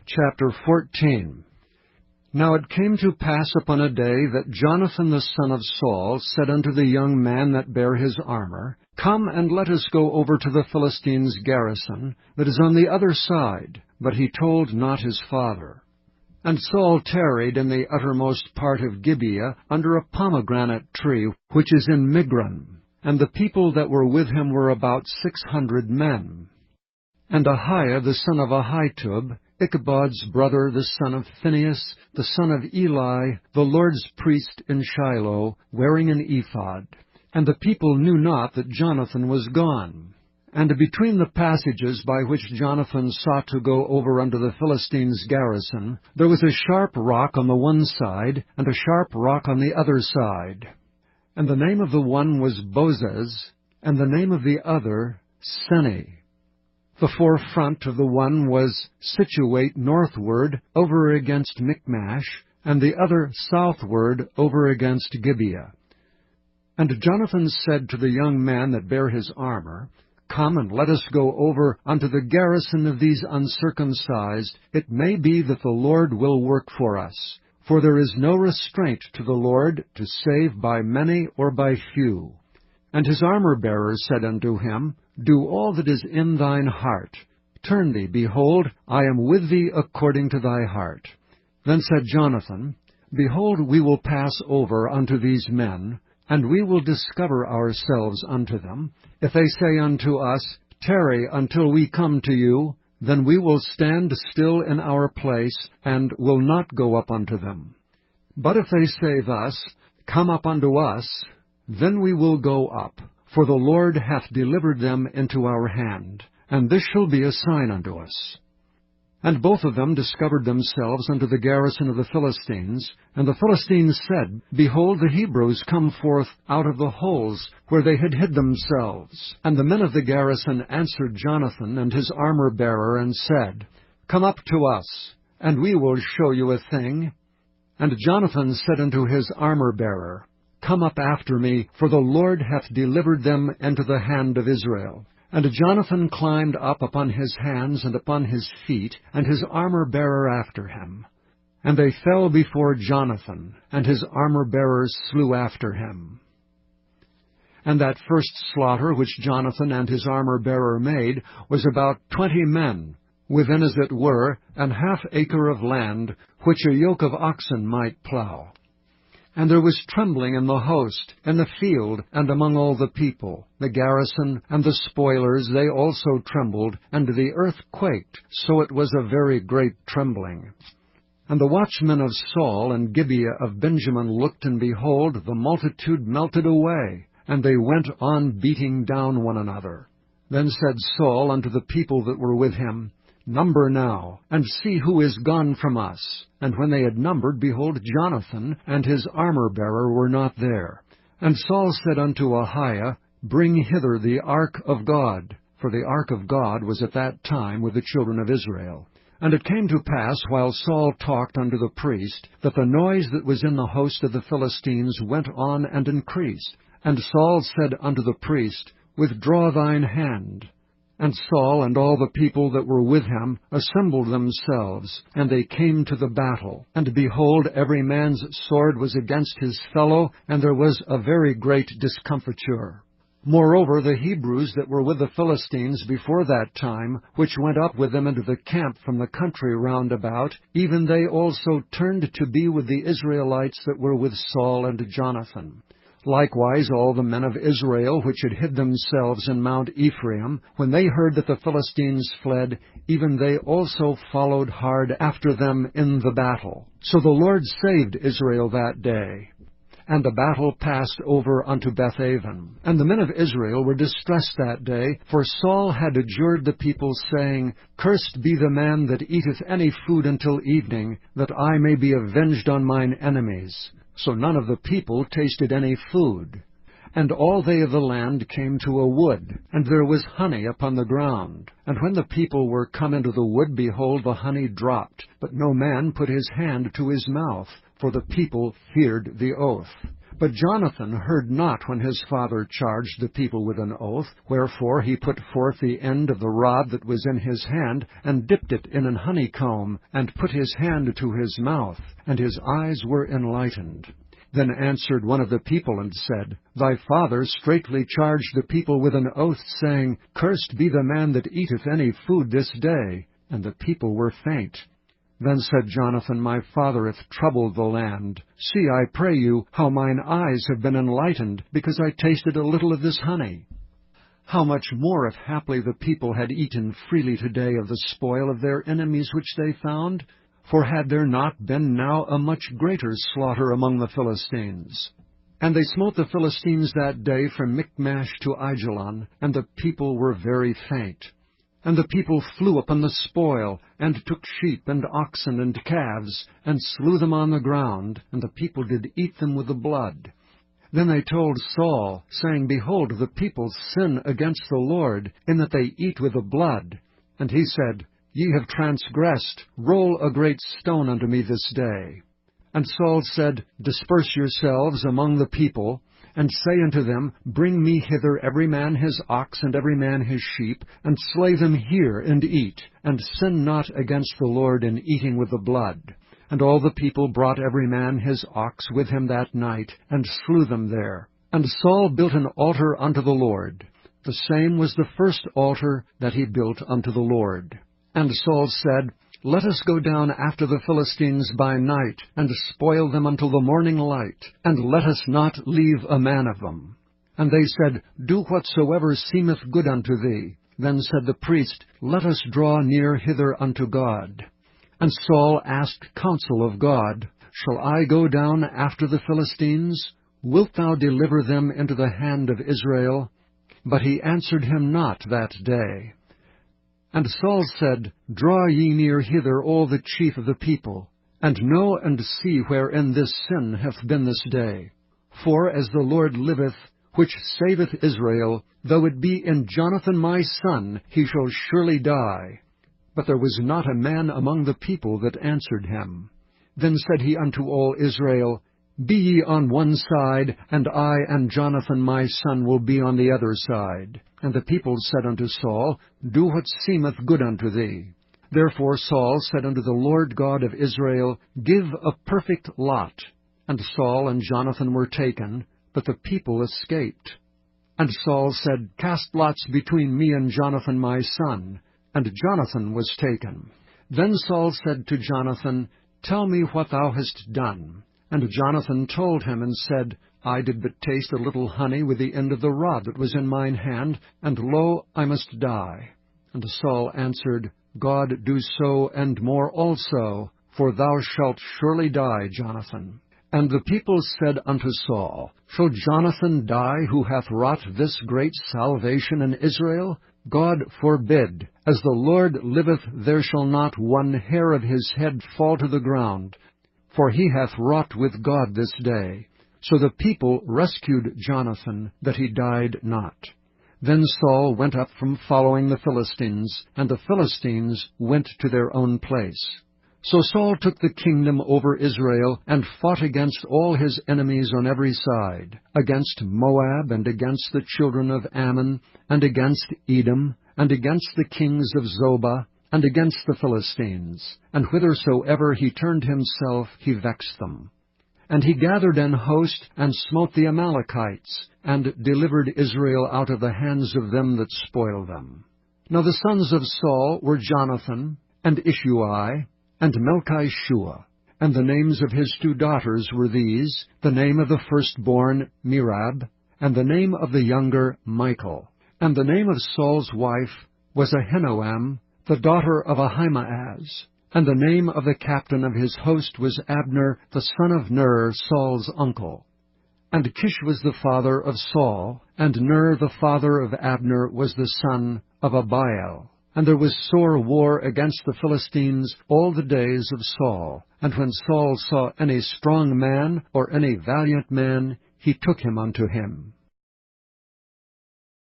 Chapter 14. Now it came to pass upon a day that Jonathan the son of Saul said unto the young man that bare his armor, Come and let us go over to the Philistines' garrison, that is on the other side. But he told not his father. And Saul tarried in the uttermost part of Gibeah under a pomegranate tree, which is in Migron. And the people that were with him were about 600 men. And Ahiah the son of Ahitub, Ichabod's brother, the son of Phinehas, the son of Eli, the Lord's priest in Shiloh, wearing an ephod. And the people knew not that Jonathan was gone. And between the passages by which Jonathan sought to go over unto the Philistines' garrison, there was a sharp rock on the one side, and a sharp rock on the other side. And the name of the one was Bozez, and the name of the other Seni. The forefront of the one was situate northward over against Michmash, and the other southward over against Gibeah. And Jonathan said to the young man that bare his armor, Come and let us go over unto the garrison of these uncircumcised. It may be that the Lord will work for us. For there is no restraint to the Lord to save by many or by few. And his armor-bearer said unto him, Do all that is in thine heart. Turn thee, behold, I am with thee according to thy heart. Then said Jonathan, Behold, we will pass over unto these men, and we will discover ourselves unto them. If they say unto us, Tarry until we come to you, then we will stand still in our place, and will not go up unto them. But if they say thus, Come up unto us, then we will go up, for the Lord hath delivered them into our hand, and this shall be a sign unto us. And both of them discovered themselves unto the garrison of the Philistines, and the Philistines said, Behold, the Hebrews come forth out of the holes where they had hid themselves. And the men of the garrison answered Jonathan and his armor-bearer, and said, Come up to us, and we will show you a thing. And Jonathan said unto his armor-bearer, Come up after me, for the Lord hath delivered them into the hand of Israel. And Jonathan climbed up upon his hands and upon his feet, and his armor-bearer after him. And they fell before Jonathan, and his armor-bearers slew after him. And that first slaughter which Jonathan and his armor-bearer made was about 20 men, within as it were an half acre of land, which a yoke of oxen might plow. And there was trembling in the host, in the field, and among all the people. The garrison and the spoilers, they also trembled, and the earth quaked, so it was a very great trembling. And the watchmen of Saul and Gibeah of Benjamin looked, and behold, the multitude melted away, and they went on beating down one another. Then said Saul unto the people that were with him, Number now, and see who is gone from us. And when they had numbered, behold, Jonathan and his armor-bearer were not there. And Saul said unto Ahiah, Bring hither the ark of God. For the ark of God was at that time with the children of Israel. And it came to pass, while Saul talked unto the priest, that the noise that was in the host of the Philistines went on and increased. And Saul said unto the priest, Withdraw thine hand. And Saul and all the people that were with him assembled themselves, and they came to the battle. And behold, every man's sword was against his fellow, and there was a very great discomfiture. Moreover, the Hebrews that were with the Philistines before that time, which went up with them into the camp from the country round about, even they also turned to be with the Israelites that were with Saul and Jonathan. Likewise all the men of Israel which had hid themselves in Mount Ephraim, when they heard that the Philistines fled, even they also followed hard after them in the battle. So the Lord saved Israel that day. And the battle passed over unto Bethaven. And the men of Israel were distressed that day, for Saul had adjured the people, saying, Cursed be the man that eateth any food until evening, that I may be avenged on mine enemies. So none of the people tasted any food. And all they of the land came to a wood, and there was honey upon the ground. And when the people were come into the wood, behold, the honey dropped, but no man put his hand to his mouth, for the people feared the oath. But Jonathan heard not when his father charged the people with an oath, wherefore he put forth the end of the rod that was in his hand, and dipped it in an honeycomb, and put his hand to his mouth, and his eyes were enlightened. Then answered one of the people, and said, Thy father straitly charged the people with an oath, saying, Cursed be the man that eateth any food this day. And the people were faint. Then said Jonathan, My father hath troubled the land. See, I pray you, how mine eyes have been enlightened, because I tasted a little of this honey. How much more if haply the people had eaten freely today of the spoil of their enemies which they found? For had there not been now a much greater slaughter among the Philistines? And they smote the Philistines that day from Michmash to Aijalon, and the people were very faint. And the people flew upon the spoil, and took sheep and oxen and calves, and slew them on the ground, and the people did eat them with the blood. Then they told Saul, saying, Behold, the people sin against the Lord, in that they eat with the blood. And he said, Ye have transgressed, roll a great stone unto me this day. And Saul said, Disperse yourselves among the people, and say unto them, Bring me hither every man his ox and every man his sheep, and slay them here and eat, and sin not against the Lord in eating with the blood. And all the people brought every man his ox with him that night, and slew them there. And Saul built an altar unto the Lord. The same was the first altar that he built unto the Lord. And Saul said, Let us go down after the Philistines by night, and spoil them until the morning light, and let us not leave a man of them. And they said, Do whatsoever seemeth good unto thee. Then said the priest, Let us draw near hither unto God. And Saul asked counsel of God, Shall I go down after the Philistines? Wilt thou deliver them into the hand of Israel? But he answered him not that day. And Saul said, Draw ye near hither all the chief of the people, and know and see wherein this sin hath been this day. For as the Lord liveth, which saveth Israel, though it be in Jonathan my son, he shall surely die. But there was not a man among the people that answered him. Then said he unto all Israel, Be ye on one side, and I and Jonathan my son will be on the other side. And the people said unto Saul, Do what seemeth good unto thee. Therefore Saul said unto the Lord God of Israel, Give a perfect lot. And Saul and Jonathan were taken, but the people escaped. And Saul said, Cast lots between me and Jonathan my son. And Jonathan was taken. Then Saul said to Jonathan, Tell me what thou hast done. And Jonathan told him, and said, I did but taste a little honey with the end of the rod that was in mine hand, and lo, I must die. And Saul answered, God do so and more also, for thou shalt surely die, Jonathan. And the people said unto Saul, Shall Jonathan die, who hath wrought this great salvation in Israel? God forbid. As the Lord liveth, there shall not one hair of his head fall to the ground. For he hath wrought with God this day. So the people rescued Jonathan, that he died not. Then Saul went up from following the Philistines, and the Philistines went to their own place. So Saul took the kingdom over Israel, and fought against all his enemies on every side, against Moab, and against the children of Ammon, and against Edom, and against the kings of Zobah, and against the Philistines. And whithersoever he turned himself, he vexed them. And he gathered an host, and smote the Amalekites, and delivered Israel out of the hands of them that spoiled them. Now the sons of Saul were Jonathan, and Ishuai, and Melchishua. And the names of his 2 daughters were these, the name of the firstborn Merab, and the name of the younger Michal. And the name of Saul's wife was Ahinoam, the daughter of Ahimaaz. And the name of the captain of his host was Abner, the son of Ner, Saul's uncle. And Kish was the father of Saul, and Ner the father of Abner was the son of Abiel. And there was sore war against the Philistines all the days of Saul. And when Saul saw any strong man or any valiant man, he took him unto him.